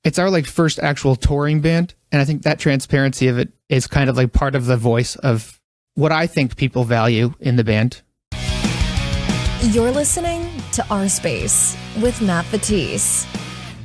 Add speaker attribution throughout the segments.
Speaker 1: it's our like first actual touring band. And I think that transparency of it is kind of like part of the voice of what I think people value in the band.
Speaker 2: You're listening to OurSpace with Matt Vettese.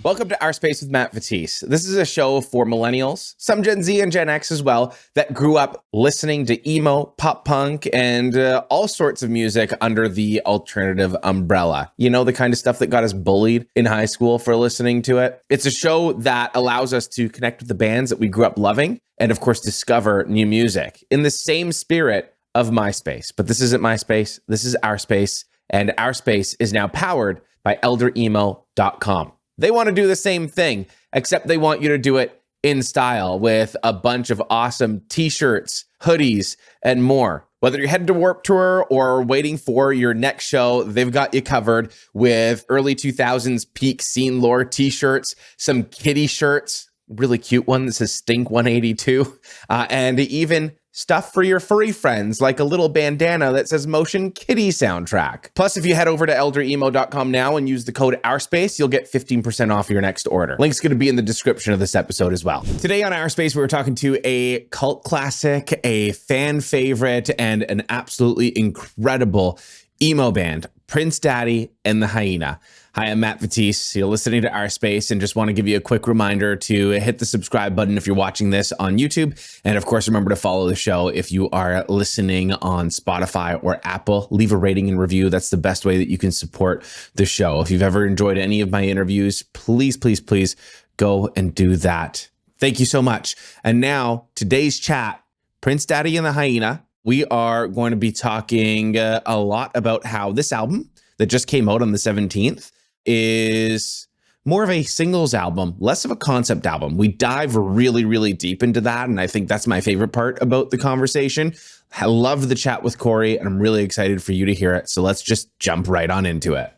Speaker 3: Welcome to OurSpace with Matt Vettese. This is a show for millennials, some Gen Z and Gen X as well, that grew up listening to emo, pop punk, and all sorts of music under the alternative umbrella. You know, the kind of stuff that got us bullied in high school for listening to it. It's a show that allows us to connect with the bands that we grew up loving and, of course, discover new music in the same spirit of MySpace. But this isn't MySpace. This is OurSpace, and OurSpace is now powered by elderemo.com. They want to do the same thing, except they want you to do it in style with a bunch of awesome t-shirts, hoodies, and more. Whether you're headed to Warped Tour or waiting for your next show, they've got you covered with early 2000s peak scene lore t-shirts, some kitty shirts, really cute one that says Stink 182, and even stuff for your furry friends, like a little bandana that says Motion Kitty Soundtrack. Plus, if you head over to elderemo.com now and use the code OurSpace, you'll get 15% off your next order. Link's going to be in the description of this episode as well. Today on OurSpace, we were talking to a cult classic, a fan favorite, and an absolutely incredible emo band, Prince Daddy and The Hyena. Hi, I'm Matt Vettese. You're listening to OurSpace, and just want to give you a quick reminder to hit the subscribe button if you're watching this on YouTube. And of course, remember to follow the show if you are listening on Spotify or Apple. Leave a rating and review. That's the best way that you can support the show. If you've ever enjoyed any of my interviews, please, please, please go and do that. Thank you so much. And now, today's chat, Prince Daddy and The Hyena. We are going to be talking a lot about how this album that just came out on the 17th is more of a singles album, less of a concept album. We dive really, really deep into that, and I think that's my favorite part about the conversation. I love the chat with Kory, and I'm really excited for you to hear it, so let's just jump right on into it.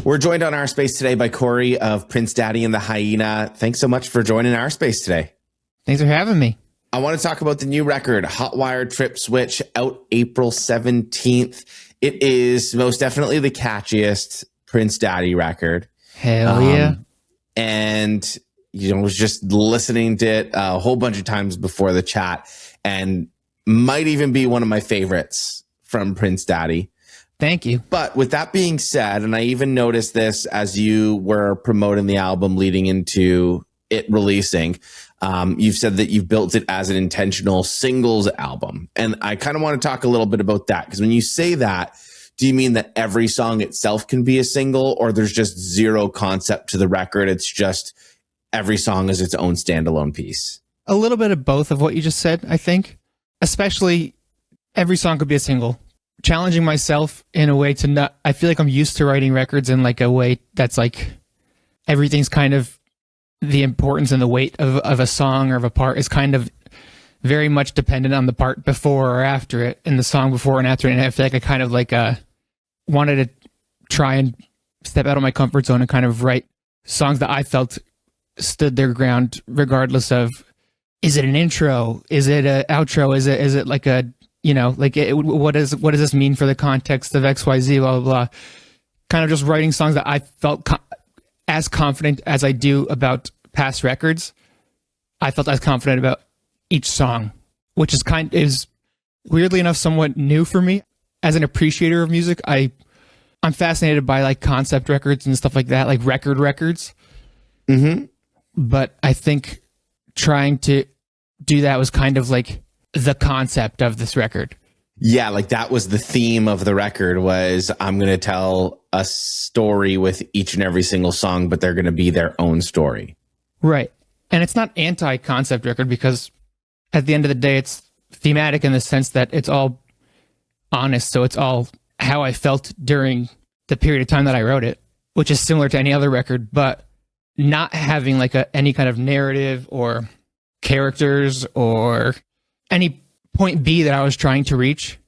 Speaker 3: We're joined on OurSpace today by Kory of Prince Daddy and The Hyena. Thanks so much for joining OurSpace today.
Speaker 1: Thanks for having me.
Speaker 3: I want to talk about the new record, Hotwire Trip Switch, out April 17th. It is most definitely the catchiest Prince Daddy record.
Speaker 1: Hell yeah.
Speaker 3: And, you know, was just listening to it a whole bunch of times before the chat, and might even be one of my favorites from Prince Daddy.
Speaker 1: Thank you.
Speaker 3: But with that being said, and I even noticed this as you were promoting the album leading into it releasing, you've said that you've built it as an intentional singles album. And I kind of want to talk a little bit about that, because when you say that, do you mean that every song itself can be a single, or there's just zero concept to the record? It's just every song is its own standalone piece.
Speaker 1: A little bit of both of what you just said, I think. Especially every song could be a single. Challenging myself in a way to not, I feel like I'm used to writing records in like a way that's like everything's kind of, the importance and the weight of a song or of a part is kind of very much dependent on the part before or after it, and the song before and after it. And I feel like I kind of like wanted to try and step out of my comfort zone and kind of write songs that I felt stood their ground, regardless of, is it an intro? Is it an outro? Is it like a, you know, like what does this mean for the context of XYZ, blah, blah, blah. Kind of just writing songs that I felt as confident as I do about past records. I felt as confident about each song, which is weirdly enough somewhat new for me. As an appreciator of music, I'm fascinated by like concept records and stuff like that, like records.
Speaker 3: Mm-hmm.
Speaker 1: But I think trying to do that was kind of like the concept of this record.
Speaker 3: Yeah, like that was the theme of the record, was I'm going to tell a story with each and every single song, but they're going to be their own story.
Speaker 1: Right. And it's not anti-concept record, because at the end of the day, it's thematic in the sense that it's all honest. So it's all how I felt during the period of time that I wrote it, which is similar to any other record, but not having like any kind of narrative or characters or any point B that I was trying to reach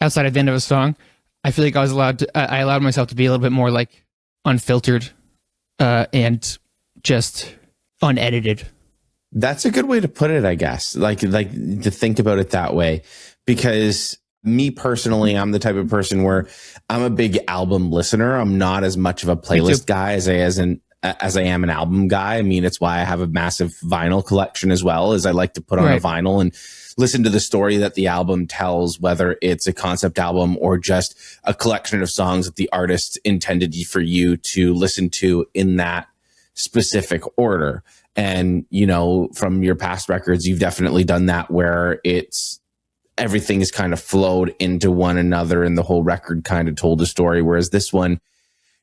Speaker 1: outside of the end of a song. I feel like I allowed myself to be a little bit more like unfiltered and just unedited.
Speaker 3: That's a good way to put it, I guess. Like to think about it that way, because me personally, I'm the type of person where I'm a big album listener. I'm not as much of a playlist guy as as I am an album guy. I mean, it's why I have a massive vinyl collection as well, is I like to put on a vinyl and listen to the story that the album tells, whether it's a concept album or just a collection of songs that the artist intended for you to listen to in that specific order. And, you know, from your past records, you've definitely done that, where everything is kind of flowed into one another and the whole record kind of told a story. Whereas this one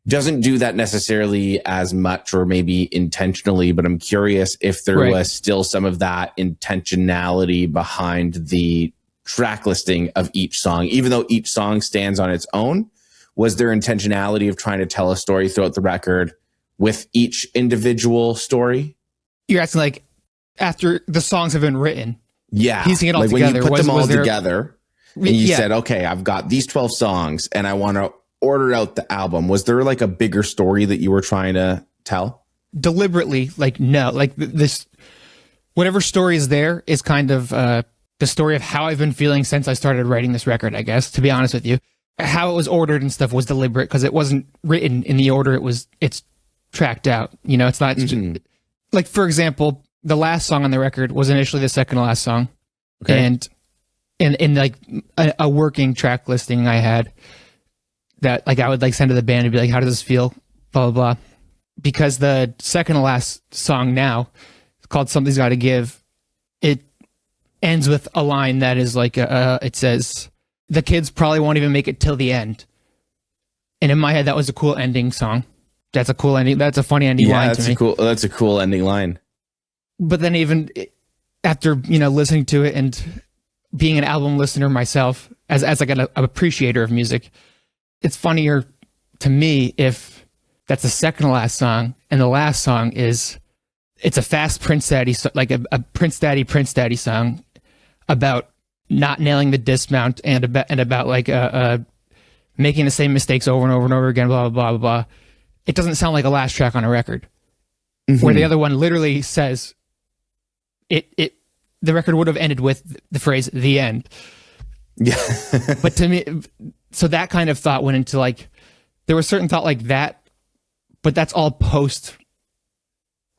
Speaker 3: doesn't do that necessarily as much, or maybe intentionally, but I'm curious if there was still some of that intentionality behind the track listing of each song, even though each song stands on its own. Was there intentionality of trying to tell a story throughout the record with each individual story?
Speaker 1: You're asking, like, after the songs have been written, piecing it all
Speaker 3: like
Speaker 1: together.
Speaker 3: When you put them all together and you said, okay, I've got these 12 songs and I want to order out the album. Was there like a bigger story that you were trying to tell?
Speaker 1: Deliberately, like, no. Like, this, whatever story is there is kind of the story of how I've been feeling since I started writing this record, I guess, to be honest with you. How it was ordered and stuff was deliberate, because it wasn't written in the order it's tracked out. You know, it's not just, like, for example, the last song on the record was initially the second to last song. Okay. And in like a working track listing I had, that, like, I would, like, send to the band and be like, how does this feel? Blah, blah, blah. Because the second to last song now, called Something's Gotta Give, it ends with a line that is like, it says, the kids probably won't even make it till the end. And in my head, that was a cool ending song. That's a cool ending. That's a funny ending line to me.
Speaker 3: That's a cool ending line.
Speaker 1: But then even after, you know, listening to it and being an album listener myself, as like an appreciator of music, it's funnier to me if that's the second to last song, and the last song it's a fast Prince Daddy, like a Prince Daddy song about not nailing the dismount and about like making the same mistakes over and over and over again, blah, blah, blah, blah. It doesn't sound like a last track on a record. Where the other one literally says the record would have ended with the phrase "the end." Yeah. But to me, so that kind of thought went into, like, there was certain thought like that, but that's all post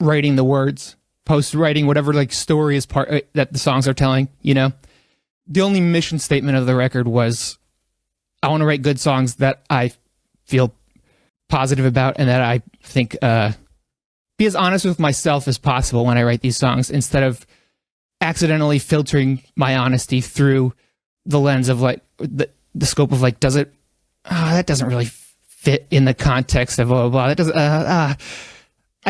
Speaker 1: writing the words, post writing whatever, like, story is part that the songs are telling, you know. The only mission statement of the record was, I want to write good songs that I feel positive about, and that I think be as honest with myself as possible when I write these songs, instead of accidentally filtering my honesty through the lens of, like, the scope of, like, does it, that doesn't really fit in the context of blah, blah, blah. That doesn't, I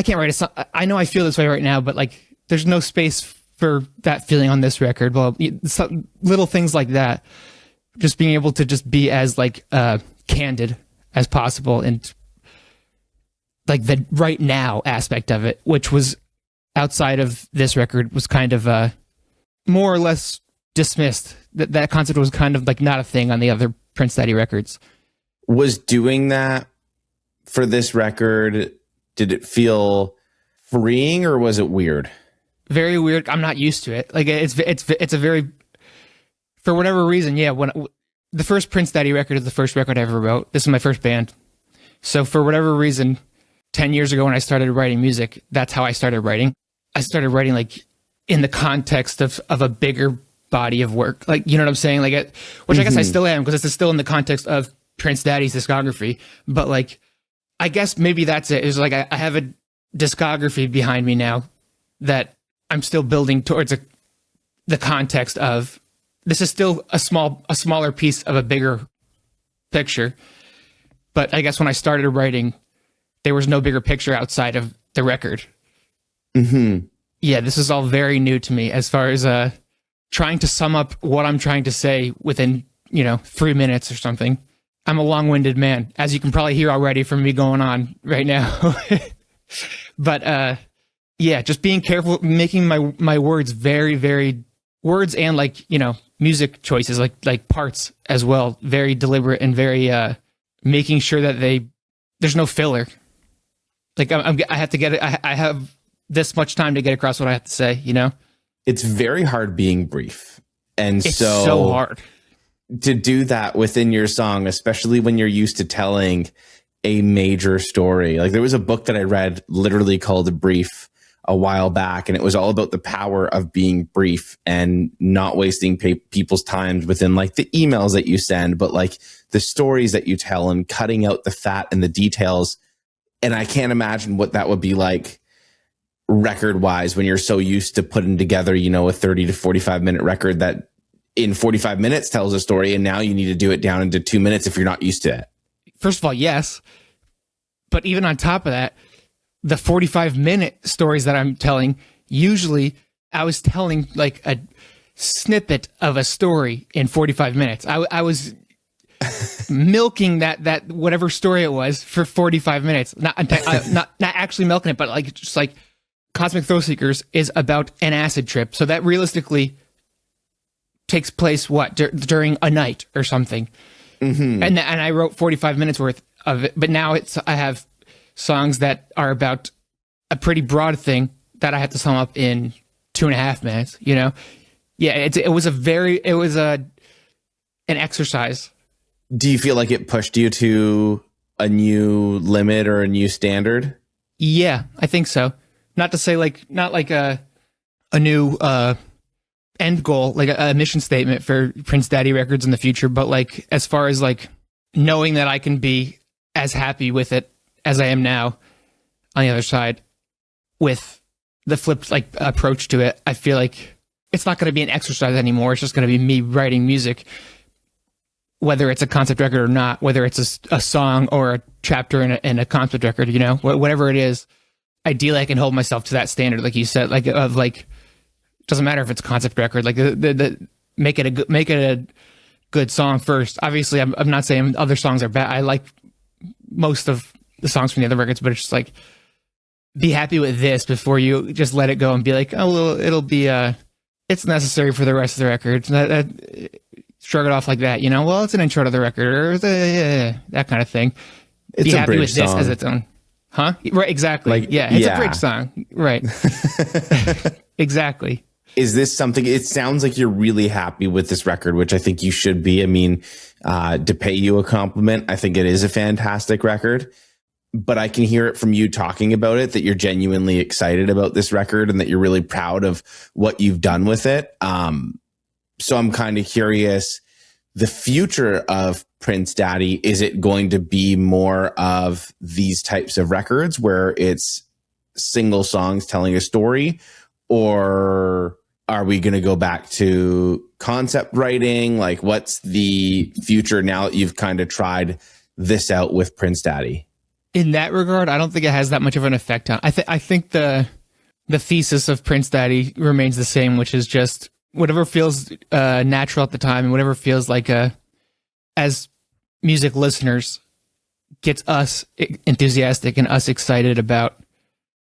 Speaker 1: can't write a song. I know I feel this way right now, but, like, there's no space for that feeling on this record. Well, little things like that, just being able to just be as, like, candid as possible, and, like, the right now aspect of it, which was outside of this record, was kind of more or less dismissed. That concept was kind of, like, not a thing on the other Prince Daddy records.
Speaker 3: Was doing that for this record, did it feel freeing, or was it weird?
Speaker 1: Very weird. I'm not used to it. Like, it's a very, for whatever reason, yeah. When the first Prince Daddy record is the first record I ever wrote. This is my first band. So for whatever reason, 10 years ago when I started writing music, that's how I started writing. I started writing, like, in the context of a bigger body of work. Like, you know what I'm saying? Like, which I guess I still am, because it's still in the context of Prince Daddy's discography. But, like, I guess maybe that's it. It's like I have a discography behind me now that I'm still building towards the context of, this is still a smaller piece of a bigger picture. But I guess when I started writing, there was no bigger picture outside of the record. Yeah, this is all very new to me, as far as trying to sum up what I'm trying to say within, 3 minutes or something. I'm a long-winded man, as you can probably hear already from me going on right now. But yeah, just being careful, making my words very, very, words and, like, music choices, like parts as well, very deliberate, and very making sure that there's no filler. Like, I have to get it. I have this much time to get across what I have to say.
Speaker 3: It's very hard being brief, and
Speaker 1: it's so hard
Speaker 3: to do that within your song, especially when you're used to telling a major story. Like there was a book that I read literally called The Brief a while back, and it was all about the power of being brief and not wasting people's time within like the emails that you send, but like the stories that you tell and cutting out the fat and the details. And I can't imagine what that would be like record wise when you're so used to putting together, you know, a 30 to 45 minute record that in 45 minutes tells a story, and now you need to do it down into 2 minutes if you're not used to it.
Speaker 1: First of all, yes. But even on top of that, the 45-minute stories that I'm telling, usually I was telling like a snippet of a story in 45 minutes. I was milking that whatever story it was for 45 minutes. Not actually milking it, but like just like Cosmic Thrill Seekers is about an acid trip. So that realistically takes place during a night or something. Mm-hmm. And I wrote 45 minutes worth of it, but now I have songs that are about a pretty broad thing that I have to sum up in 2.5 minutes, you know? Yeah, it was an exercise.
Speaker 3: Do you feel like it pushed you to a new limit or a new standard?
Speaker 1: Yeah, I think so. Not to say not like a new end goal, like a mission statement for Prince Daddy Records in the future, but like as far as like knowing that I can be as happy with it as I am now on the other side with the flipped like approach to it, I feel like it's not going to be an exercise anymore. It's just going to be me writing music, whether it's a concept record or not, whether it's a song or a chapter in a concept record, you know, whatever it is. Ideally, I can hold myself to that standard, like you said, like of like, doesn't matter if it's a concept record, like make it a good song first. Obviously, I'm not saying other songs are bad. I like most of the songs from the other records, but it's just like, be happy with this before you just let it go and be like, oh, well, it'll be it's necessary for the rest of the record. Shrug it off like that, you know. Well, it's an intro to the record, or that kind of thing.
Speaker 3: It's
Speaker 1: be
Speaker 3: a
Speaker 1: happy
Speaker 3: bridge
Speaker 1: with this
Speaker 3: song.
Speaker 1: as its own, huh? Right, exactly.
Speaker 3: Like,
Speaker 1: it's a bridge song, right? Exactly.
Speaker 3: Is this something? It sounds like you're really happy with this record, which I think you should be. I mean, to pay you a compliment, I think it is a fantastic record. But I can hear it from you talking about it that you're genuinely excited about this record and that you're really proud of what you've done with it. So I'm kind of curious, the future of Prince Daddy, is it going to be more of these types of records where it's single songs telling a story, or are we going to go back to concept writing? Like, what's the future now that you've kind of tried this out with Prince Daddy?
Speaker 1: In that regard, I don't think it has that much of an effect on. I think the thesis of Prince Daddy remains the same, which is just whatever feels natural at the time and whatever feels like as music listeners gets us enthusiastic and us excited about.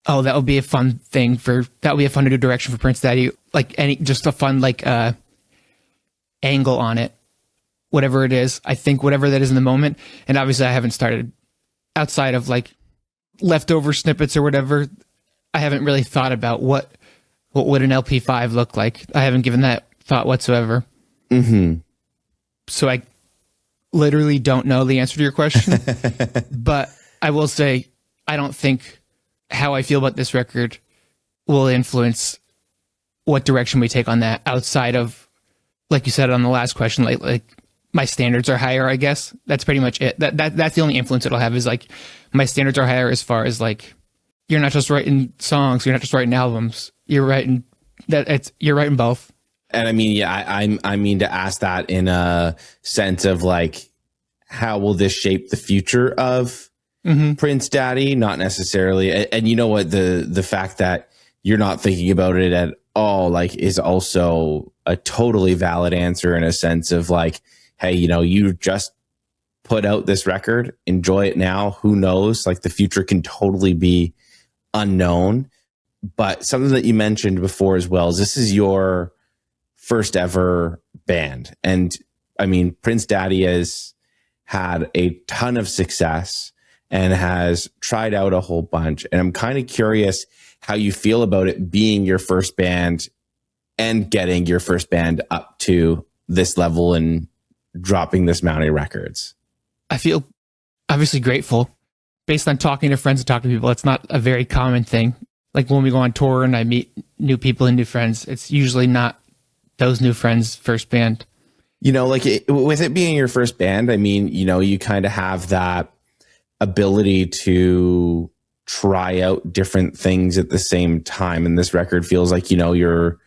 Speaker 1: Oh, that would be a fun thing that would be a fun new direction for Prince Daddy. Like just a fun angle on it, whatever it is. I think whatever that is in the moment, and obviously I haven't started. Outside of like leftover snippets or whatever, I haven't really thought about what would an LP5 look like. I haven't given that thought whatsoever. Mm-hmm. So I literally don't know the answer to your question. But I will say, I don't think how I feel about this record will influence what direction we take on that outside of, like you said on the last question, like my standards are higher, I guess. That's pretty much it. That's the only influence it'll have is like my standards are higher as far as like, you're not just writing songs, you're not just writing albums. You're writing both. And
Speaker 3: I mean, yeah, I mean to ask that in a sense of like, how will this shape the future of Prince Daddy? Not necessarily. And you know what, the fact that you're not thinking about it at all, like, is also a totally valid answer in a sense of like, hey, you know, you just put out this record, enjoy it now. Who knows? Like, the future can totally be unknown. But something that you mentioned before as well is this is your first ever band. And I mean, Prince Daddy has had a ton of success and has tried out a whole bunch. And I'm kind of curious how you feel about it being your first band and getting your first band up to this level and dropping this amount of records.
Speaker 1: I feel obviously grateful. based on talking to friends and talking to people, it's not a very common thing. Like when we go on tour and I meet new people and new friends, it's usually not those new friends' first band.
Speaker 3: You know, like with it being your first band, I mean, you know, you kind of have that ability to try out different things at the same time. And this record feels like, you know, you're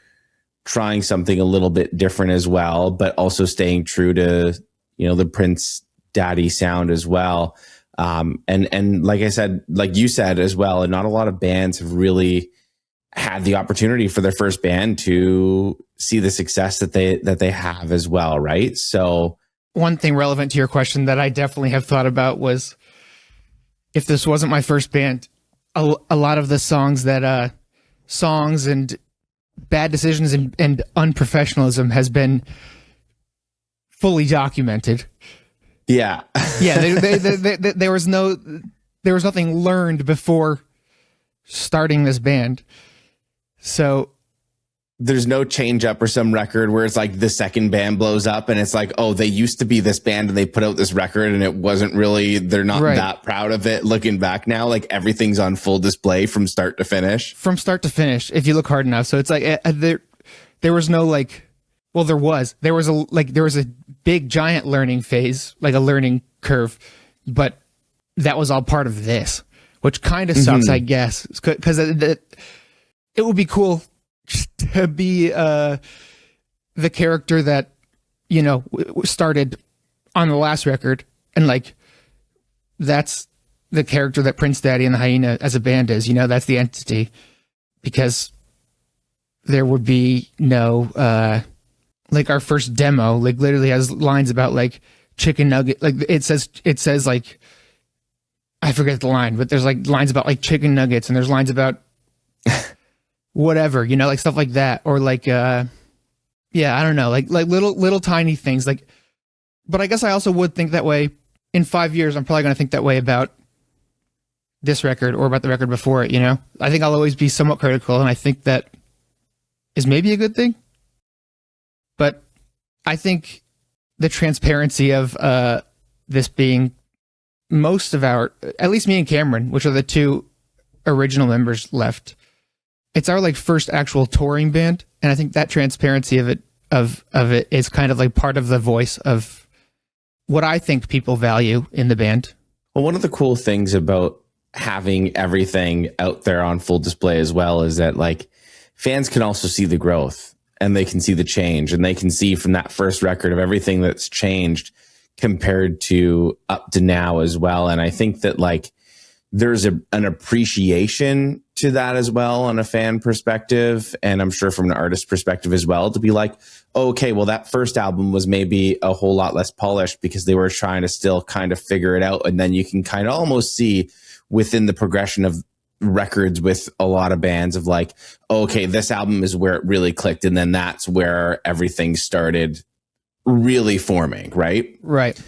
Speaker 3: trying something a little bit different as well, but also staying true to, you know, the Prince Daddy sound as well. And like I said, like you said as well, and not a lot of bands have really had the opportunity for their first band to see the success that they have as well, right? So
Speaker 1: one thing relevant to your question that I definitely have thought about was, if this wasn't my first band, a lot of the songs that songs and bad decisions and unprofessionalism has been fully documented.
Speaker 3: Yeah.
Speaker 1: Yeah, there was nothing learned before starting this band. So
Speaker 3: there's no change up or some record where it's like the second band blows up and it's like, oh, they used to be this band and they put out this record and it wasn't really, they're not that proud of it looking back now. Like everything's on full display from start to finish.
Speaker 1: From start to finish, if you look hard enough. So it's like there was no like, well, there was a big giant learning phase, like a learning curve, but that was all part of this, which kind of sucks, I guess, because it would be cool to be the character that, you know, started on the last record, and like that's the character that Prince Daddy and the Hyena as a band is, you know, that's the entity, because there would be no like our first demo like literally has lines about like chicken nugget, like it says like, I forget the line, but there's like lines about like chicken nuggets, and there's lines about whatever, you know, like stuff like that, or like yeah, I don't know, like little tiny things, like. But I guess I also would think that way in 5 years. I'm probably going to think that way about this record or about the record before it, you know. I think I'll always be somewhat critical, and I think that is maybe a good thing. But I think the transparency of this being most of our, at least me and Cameron, which are the two original members left, it's our like first actual touring band, and I think that transparency of it is kind of like part of the voice of what I think people value in the band.
Speaker 3: Well, one of the cool things about having everything out there on full display as well is that like fans can also see the growth, and they can see the change, and they can see from that first record of everything that's changed compared to up to now as well. And I think that like there's an appreciation to that as well on a fan perspective, and I'm sure from an artist perspective as well, to be like, oh, okay, well, that first album was maybe a whole lot less polished because they were trying to still kind of figure it out. And then you can kind of almost see within the progression of records with a lot of bands of like, oh, okay, this album is where it really clicked, and then that's where everything started really forming, right?
Speaker 1: Right.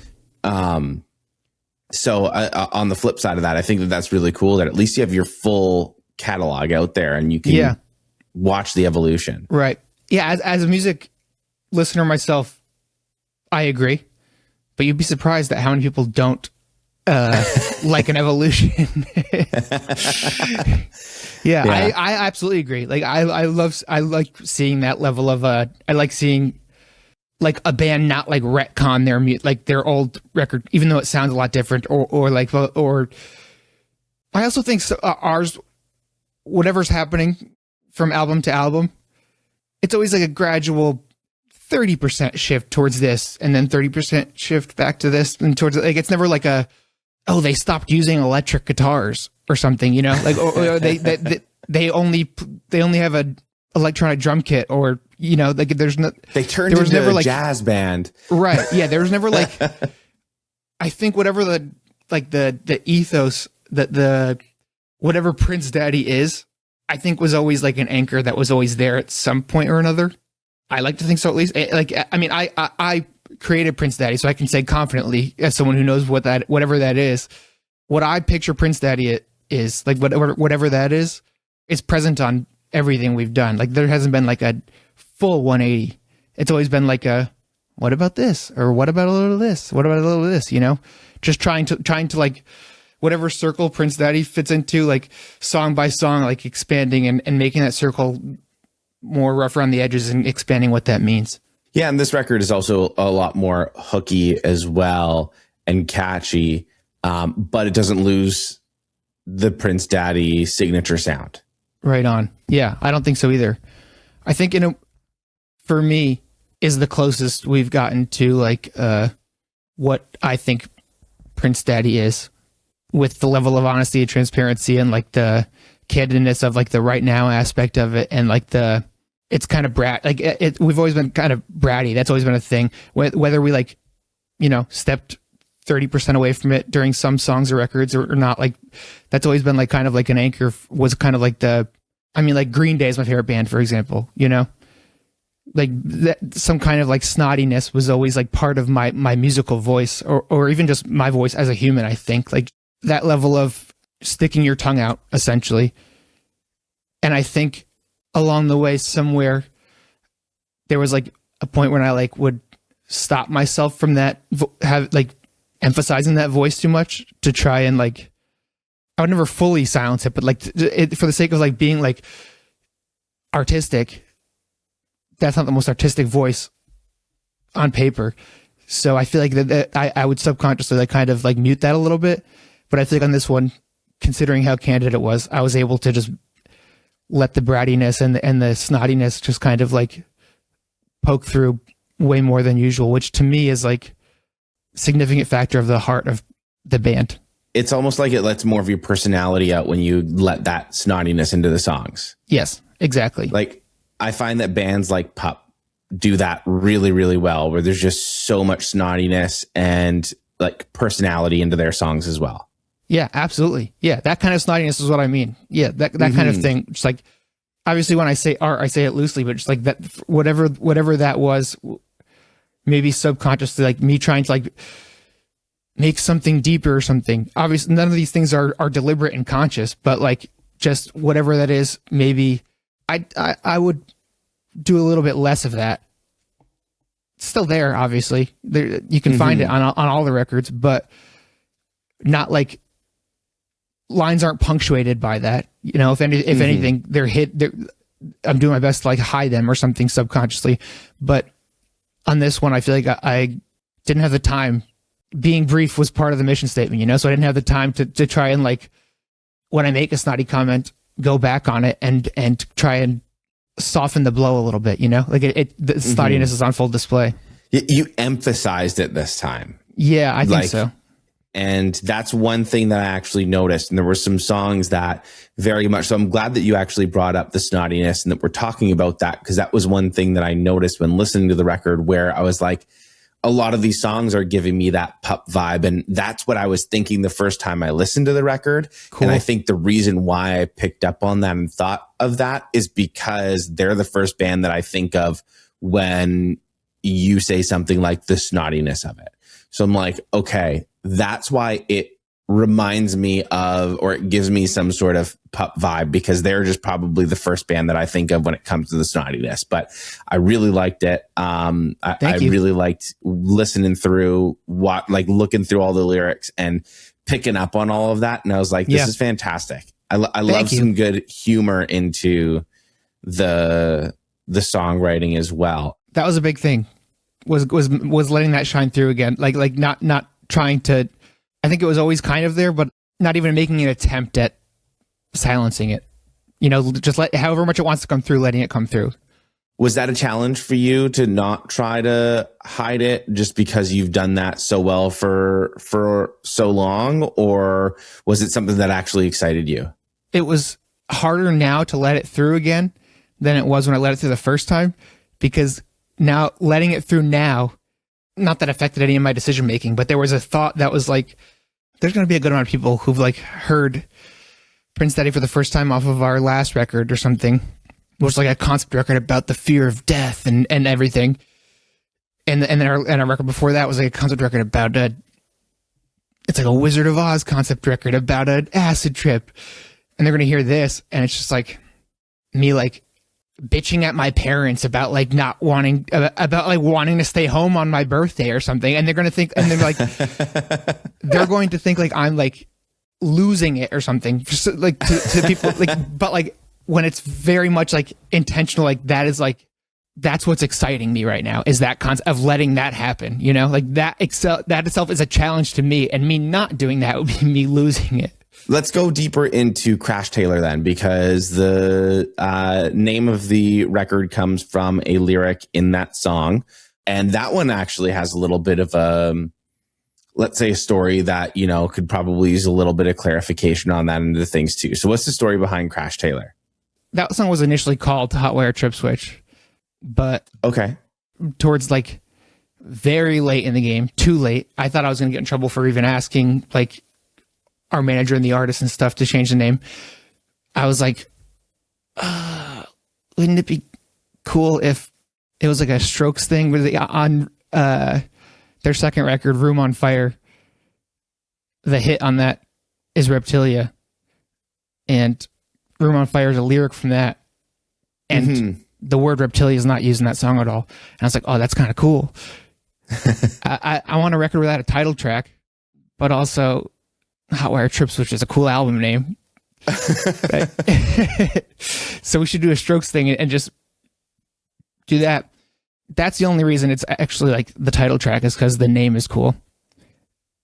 Speaker 3: So on the flip side of that, I think that that's really cool that at least you have your full catalog out there and you can watch the evolution.
Speaker 1: Right. Yeah. As a music listener myself, I agree, but you'd be surprised at how many people don't like an evolution. Yeah. I absolutely agree. Like I like seeing that level of I like seeing like a band not like retcon their like their old record, even though it sounds a lot different, or I also think ours, whatever's happening from album to album, it's always like a gradual 30% shift towards this, and then 30% shift back to this, and towards like it's never like oh, they stopped using electric guitars or something, you know, like or they only have a electronic drum kit, or you know, like they turned into
Speaker 3: never
Speaker 1: a
Speaker 3: like, jazz band,
Speaker 1: right? Yeah, there was never like I think whatever the ethos that the whatever Prince Daddy is, I think was always like an anchor that was always there at some point or another. I like to think so, at least. Like I mean, I created Prince Daddy, so I can say confidently, as someone who knows whatever that is, what I picture Prince Daddy is like whatever that is present on everything we've done. Like there hasn't been like a full 180. It's always been like what about this, or what about a little of this, what about a little of this, you know, just trying to like whatever circle Prince Daddy fits into, like song by song, like expanding and making that circle more rough around the edges and expanding what that means.
Speaker 3: Yeah, and this record is also a lot more hooky as well and catchy, but it doesn't lose the Prince Daddy signature sound.
Speaker 1: Right on. Yeah, I don't think so either. I think for me is the closest we've gotten to like what I think Prince Daddy is, with the level of honesty and transparency and like the candidness of like the right now aspect of it, and like it's kind of brat, like we've always been kind of bratty. That's always been a thing. Whether we like, stepped 30% away from it during some songs or records or not, like that's always been like kind of like an anchor, was kind of like like Green Day is my favorite band, for example, like that, some kind of like snottiness was always like part of my musical voice, or even just my voice as a human. I think like that level of sticking your tongue out, essentially. And I think along the way somewhere there was like a point when I like would stop myself from that, have like emphasizing that voice too much, to try and like, I would never fully silence it, but like for the sake of like being like artistic, that's not the most artistic voice on paper. So I feel like that I would subconsciously like kind of like mute that a little bit. But I think on this one, considering how candid it was, I was able to just let the brattiness and the snottiness just kind of like poke through way more than usual, which to me is like a significant factor of the heart of the band.
Speaker 3: It's almost like it lets more of your personality out when you let that snottiness into the songs.
Speaker 1: Yes, exactly.
Speaker 3: Like I find that bands like Pup do that really, really well, where there's just so much snottiness and like personality into their songs as well.
Speaker 1: Yeah, absolutely. Yeah, that kind of snottiness is what I mean. Yeah, that kind of thing. Just like, obviously when I say art, I say it loosely, but just like that, whatever that was, maybe subconsciously, like me trying to like make something deeper or something. Obviously, none of these things are deliberate and conscious, but like just whatever that is, maybe I would do a little bit less of that. It's still there, obviously. There, you can find it on all the records, but not like lines aren't punctuated by that. If anything, they're hit. I'm doing my best to like hide them or something subconsciously. But on this one, I feel like I didn't have the time. Being brief was part of the mission statement, so I didn't have the time to try and like, when I make a snotty comment, go back on it and try and soften the blow a little bit, like the snottiness is on full display.
Speaker 3: You emphasized it this time.
Speaker 1: Yeah, I think so.
Speaker 3: And that's one thing that I actually noticed. And there were some songs that very much, so I'm glad that you actually brought up the snottiness and that we're talking about that, because that was one thing that I noticed when listening to the record, where I was like, a lot of these songs are giving me that Pup vibe. And that's what I was thinking the first time I listened to the record. Cool. And I think the reason why I picked up on that and thought of that is because they're the first band that I think of when you say something like the snottiness of it. So I'm like, okay, that's why it reminds me of, or it gives me some sort of Pup vibe, because they're just probably the first band that I think of when it comes to the snottiness. But I really liked it. I really liked listening through looking through all the lyrics and picking up on all of that. And I was like, this is fantastic. I love some good humor into the songwriting as well.
Speaker 1: That was a big thing. Was letting that shine through again. Like not trying to, I think it was always kind of there, but not even making an attempt at silencing it. Just let however much it wants to come through, letting it come through.
Speaker 3: Was that a challenge for you to not try to hide it just because you've done that so well for so long, or was it something that actually excited you?
Speaker 1: It was harder now to let it through again than it was when I let it through the first time, because now letting it through now, not that affected any of my decision making, but there was a thought that was like, there's going to be a good amount of people who've like heard Prince Daddy for the first time off of our last record or something, which was like a concept record about the fear of death and everything. And our record before that was like a concept record about it's like a Wizard of Oz concept record about an acid trip. And they're going to hear this, and it's just like me like bitching at my parents about like not wanting about like wanting to stay home on my birthday or something, and they're going to think, and they're like they're going to think like I'm like losing it or something. Just like to people, like, but like when it's very much like intentional, like that is like, that's what's exciting me right now, is that concept of letting that happen, you know, like that itself is a challenge to me, and me not doing that would be me losing it.
Speaker 3: Let's go deeper into Crash Taylor then, because the name of the record comes from a lyric in that song. And that one actually has a little bit of a, let's say, a story that, you know, could probably use a little bit of clarification on that into things too. So what's the story behind Crash Taylor?
Speaker 1: That song was initially called Hotwire Trip Switch, but
Speaker 3: okay,
Speaker 1: towards like very late in the game, too late, I thought I was going to get in trouble for even asking like our manager and the artist and stuff to change the name. I was like, wouldn't it be cool if it was like a Strokes thing with on their second record, Room on Fire? The hit on that is Reptilia, and Room on Fire is a lyric from that, and the word reptilia is not used in that song at all. And I was like, oh, that's kind of cool. I want a record without a title track, but also Hotwire Trip Switch is a cool album name. So we should do a Strokes thing and just do that. That's the only reason it's actually like the title track, is because the name is cool.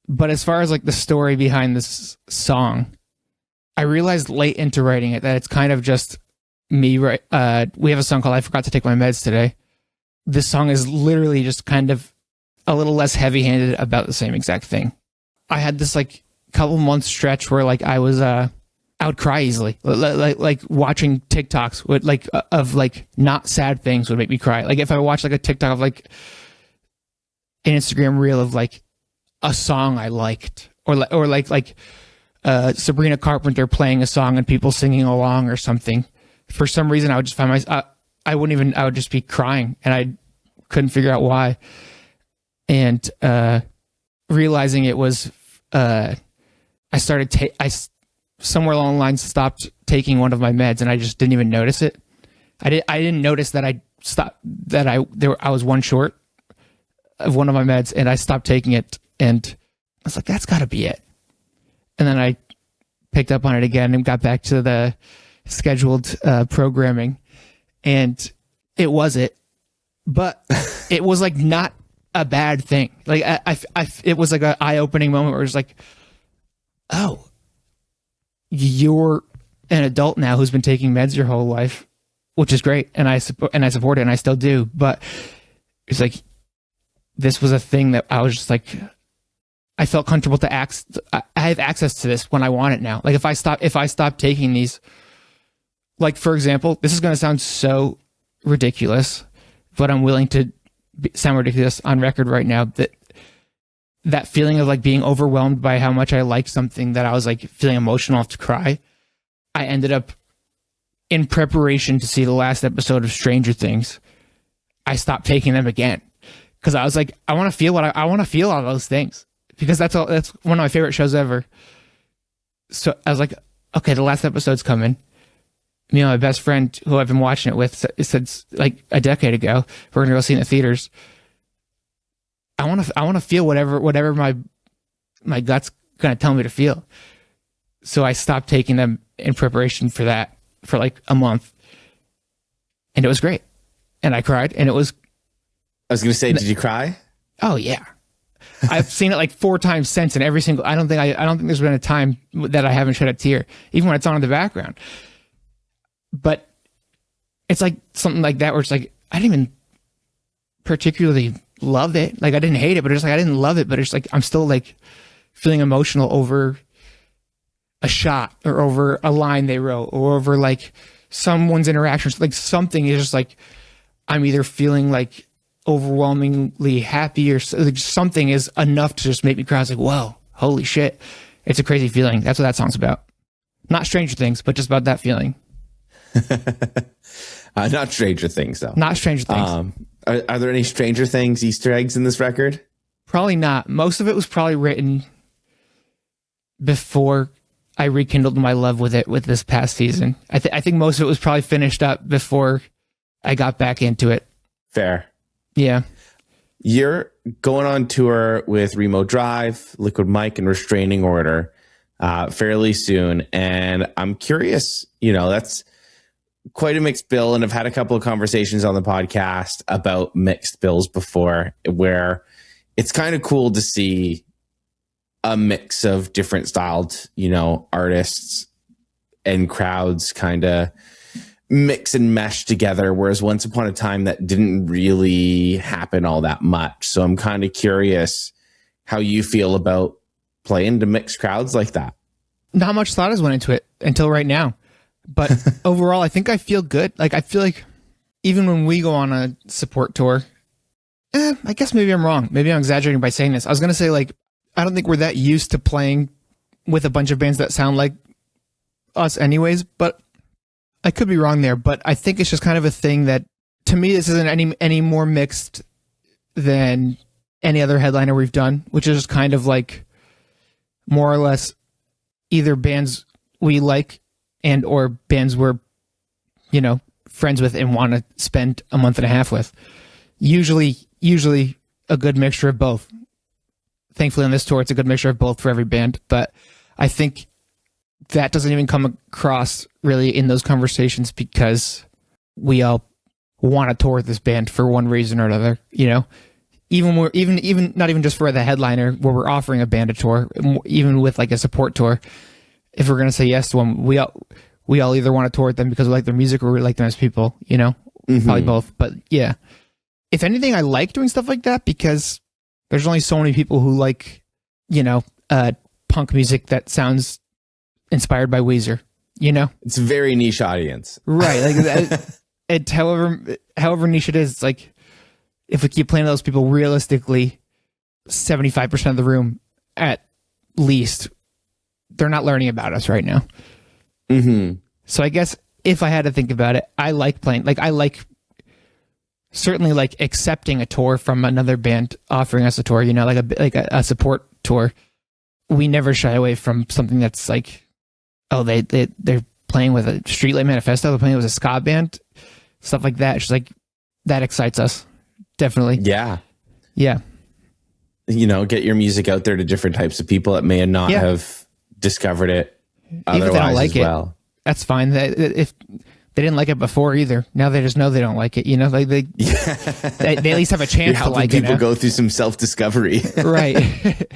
Speaker 1: But as far as like the story behind this song, I realized late into writing it that it's kind of just me. Right, we have a song called I Forgot to Take My Meds Today. This song is literally just kind of a little less heavy-handed about the same exact thing. I had this like couple month stretch where like I would cry easily. Like watching TikToks would like of like not sad things would make me cry. Like if I watch like a TikTok of like an Instagram reel of like a song I liked, or like Sabrina Carpenter playing a song and people singing along or something, for some reason I would just find myself, I would just be crying, and I couldn't figure out why. And realizing it was, I started somewhere along the lines stopped taking one of my meds, and I just didn't even notice it. I didn't notice that I stopped, that I was one short of one of my meds, and I stopped taking it, and I was like, that's got to be it. And then I picked up on it again and got back to the scheduled programming, and it was it. But it was like not a bad thing. Like it was like an eye-opening moment where it was like, oh, you're an adult now who's been taking meds your whole life, which is great, and I support it, and I still do. But it's like, this was a thing that I was just like, I felt comfortable to I have access to this when I want it now. Like if I stop taking these, like for example, this is going to sound so ridiculous, but I'm willing to sound ridiculous on record right now, that feeling of like being overwhelmed by how much I liked something, that I was like feeling emotional enough to cry. I ended up, in preparation to see the last episode of Stranger Things, I stopped taking them again, because I was like, I want to feel I want to feel all those things, because that's one of my favorite shows ever. So I was like, okay, the last episode's coming. Me and my best friend, who I've been watching it with, said like a decade ago, we're gonna go see it in the theaters. I want to feel whatever my gut's gonna tell me to feel. So I stopped taking them in preparation for that for like a month, and it was great. And I cried, and it was.
Speaker 3: I was gonna say, did you cry?
Speaker 1: Oh yeah, I've seen it like 4 times since, and every single. I don't think there's been a time that I haven't shed a tear, even when it's on in the background. But it's like something like that where it's like, I didn't even particularly love it. Like I didn't hate it, but it's like I didn't love it, but it's like I'm still like feeling emotional over a shot, or over a line they wrote, or over like someone's interactions. Like something is just like, I'm either feeling like overwhelmingly happy, or like something is enough to just make me cry. I was like, whoa, holy shit. It's a crazy feeling. That's what that song's about. Not Stranger Things, but just about that feeling.
Speaker 3: Not Stranger Things, though.
Speaker 1: Not Stranger Things.
Speaker 3: Are there any Stranger Things Easter eggs in this record?
Speaker 1: Probably not. Most of it was probably written before I rekindled my love with it with this past season. I think most of it was probably finished up before I got back into it.
Speaker 3: Fair.
Speaker 1: Yeah.
Speaker 3: You're going on tour with Remo Drive, Liquid Mike, and Restraining Order. fairly soon. And I'm curious, that's quite a mixed bill. And I've had a couple of conversations on the podcast about mixed bills before, where it's kind of cool to see a mix of different styled, artists and crowds kind of mix and mesh together. Whereas once upon a time that didn't really happen all that much. So I'm kind of curious how you feel about playing to mixed crowds like that.
Speaker 1: Not much thought has went into it until right now. But overall, I think I feel good. Like, I feel like even when we go on a support tour, I guess maybe I'm wrong. Maybe I'm exaggerating by saying this. I was going to say, like, I don't think we're that used to playing with a bunch of bands that sound like us anyways, but I could be wrong there. But I think it's just kind of a thing that, to me, this isn't any more mixed than any other headliner we've done, which is just kind of like more or less either bands we like and or bands we're, friends with and want to spend a month and a half with. Usually a good mixture of both. Thankfully on this tour, it's a good mixture of both for every band. But I think that doesn't even come across really in those conversations because we all want to tour with this band for one reason or another, Even not even just for the headliner where we're offering a band a tour, even with like a support tour, if we're gonna say yes to them, we all either want to tour with them because we like their music or we like them as people, Probably both. But yeah, if anything, I like doing stuff like that because there's only so many people who like, punk music that sounds inspired by Weezer,
Speaker 3: It's a very niche audience,
Speaker 1: right? Like, however niche it is, it's like, if we keep playing to those people, realistically, 75% of the room, at least, they're not learning about us right now.
Speaker 3: Mm-hmm.
Speaker 1: So I guess if I had to think about it, I like playing. Like, I like certainly like accepting a tour from another band offering us a tour. Like a support tour. We never shy away from something that's like, oh, they're playing with a Streetlight Manifesto. They're playing with a ska band, stuff like that. It's just like that excites us. Definitely.
Speaker 3: Yeah.
Speaker 1: Yeah.
Speaker 3: Get your music out there to different types of people that may not have discovered it otherwise. Even if they don't like it,
Speaker 1: that's fine. If they didn't like it before either, now they just know they don't like it. Like they at least have a chance to like
Speaker 3: people
Speaker 1: it.
Speaker 3: Go through some self-discovery.
Speaker 1: Right.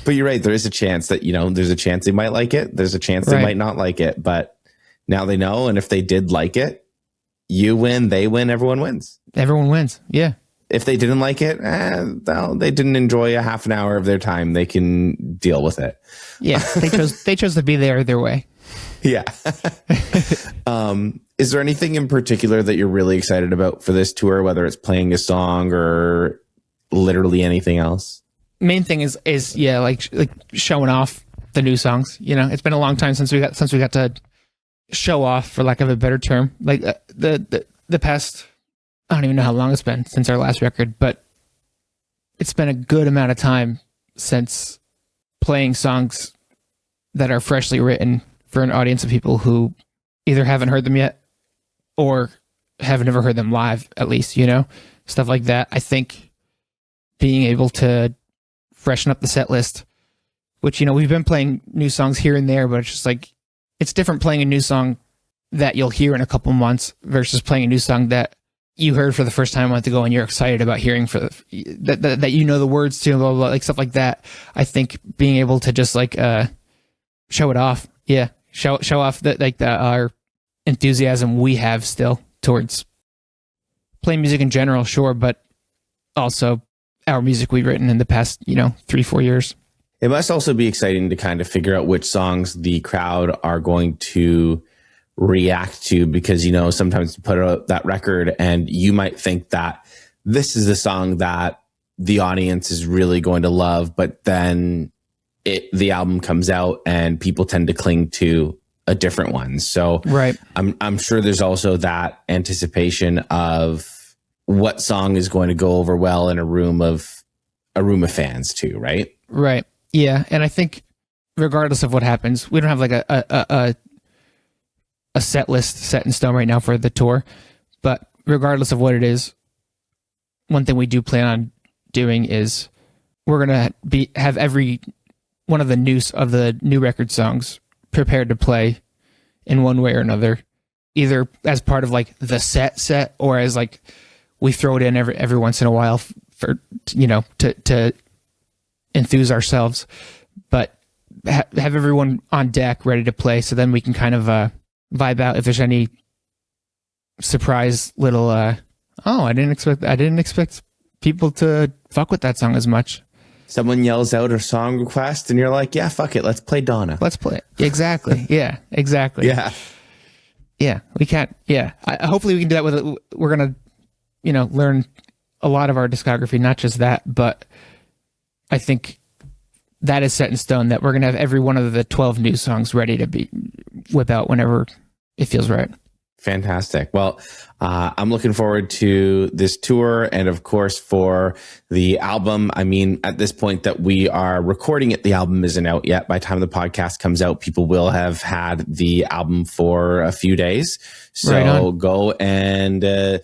Speaker 3: But you're right. There is a chance that, there's a chance they might like it. There's a chance they might not like it. But now they know. And if they did like it, you win, they win, everyone wins.
Speaker 1: Everyone wins. Yeah.
Speaker 3: If they didn't like it, they didn't enjoy a half an hour of their time. They can deal with it.
Speaker 1: Yeah. They chose to be there either way.
Speaker 3: Yeah. Is there anything in particular that you're really excited about for this tour, whether it's playing a song or literally anything else?
Speaker 1: Main thing is like showing off the new songs. It's been a long time since we got to show off, for lack of a better term. Like the past, I don't even know how long it's been since our last record, but it's been a good amount of time since playing songs that are freshly written for an audience of people who either haven't heard them yet or have never heard them live, at least, stuff like that. I think being able to freshen up the set list, which, we've been playing new songs here and there, but it's just like, it's different playing a new song that you'll hear in a couple months versus playing a new song that you heard for the first time a month ago and you're excited about hearing that the words to, blah, blah, blah, like stuff like that. I think being able to just like show it off, show off our enthusiasm we have still towards playing music in general, sure, but also our music we've written in the past 3-4 years.
Speaker 3: It must also be exciting to kind of figure out which songs the crowd are going to react to, because, sometimes you put out that record and you might think that this is the song that the audience is really going to love, but then the album comes out and people tend to cling to a different one. So
Speaker 1: right.
Speaker 3: I'm sure there's also that anticipation of what song is going to go over well in a room of fans too, right?
Speaker 1: Right. Yeah, and I think regardless of what happens, we don't have like a set list set in stone right now for the tour, but regardless of what it is, one thing we do plan on doing is we're gonna have every one of the new record songs prepared to play in one way or another, either as part of like the set or as like we throw it in every once in a while for to enthuse ourselves, but have everyone on deck ready to play, so then we can kind of vibe out if there's any surprise little I didn't expect people to fuck with that song as much.
Speaker 3: Someone yells out a song request and you're like, yeah, fuck it, let's play Donna.
Speaker 1: Let's play it. Exactly. Yeah, exactly. Yeah, we can't. Yeah, hopefully we can do that with it. We're gonna, learn a lot of our discography, not just that, but I think that is set in stone that we're gonna have every one of the 12 new songs ready to whip out whenever it feels right.
Speaker 3: Fantastic. Well, I'm looking forward to this tour and, of course, for the album. I mean, at this point that we are recording it, the album isn't out yet. By the time the podcast comes out, people will have had the album for a few days. So go and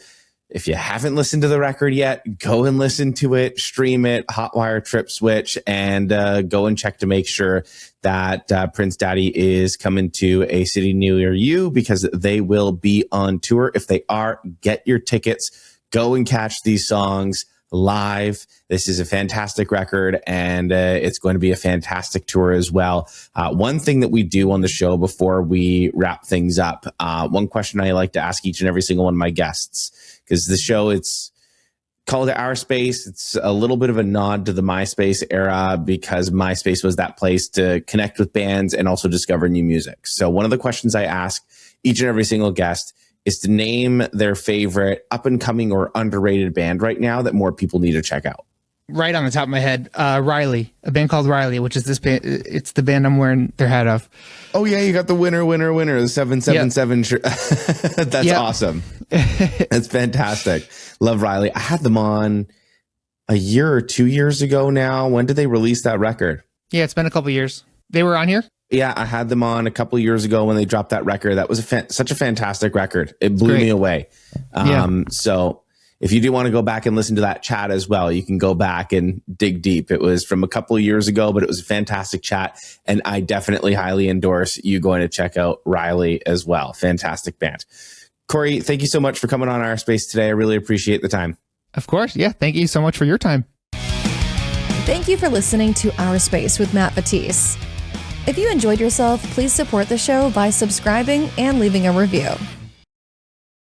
Speaker 3: if you haven't listened to the record yet, go and listen to it, stream it, Hotwire Trip Switch, and go and check to make sure that Prince Daddy is coming to a city near you, because they will be on tour. If they are, get your tickets, go and catch these songs live. This is a fantastic record, and it's going to be a fantastic tour as well. One thing that we do on the show before we wrap things up, one question I like to ask each and every single one of my guests, because the show, it's called OurSpace. It's a little bit of a nod to the MySpace era, because MySpace was that place to connect with bands and also discover new music. So one of the questions I ask each and every single guest is to name their favorite up and coming or underrated band right now that more people need to check out.
Speaker 1: Right on the top of my head, Riley, a band called Riley, which is this band. It's the band I'm wearing their hat of.
Speaker 3: Oh yeah, you got the winner, the 777 shirt. That's awesome. That's fantastic. Love Riley. I had them on a year or 2 years ago now. When did they release that record?
Speaker 1: Yeah, it's been a couple years. They were on here?
Speaker 3: Yeah, I had them on a couple of years ago when they dropped that record. That was such a fantastic record. It blew me away. So if you do want to go back and listen to that chat as well, you can go back and dig deep. It was from a couple of years ago, but it was a fantastic chat. And I definitely highly endorse you going to check out Riley as well. Fantastic band. Kory, thank you so much for coming on OurSpace today. I really appreciate the time.
Speaker 1: Of course. Yeah. Thank you so much for your time.
Speaker 2: Thank you for listening to OurSpace with Matt Vettese. If you enjoyed yourself, please support the show by subscribing and leaving a review.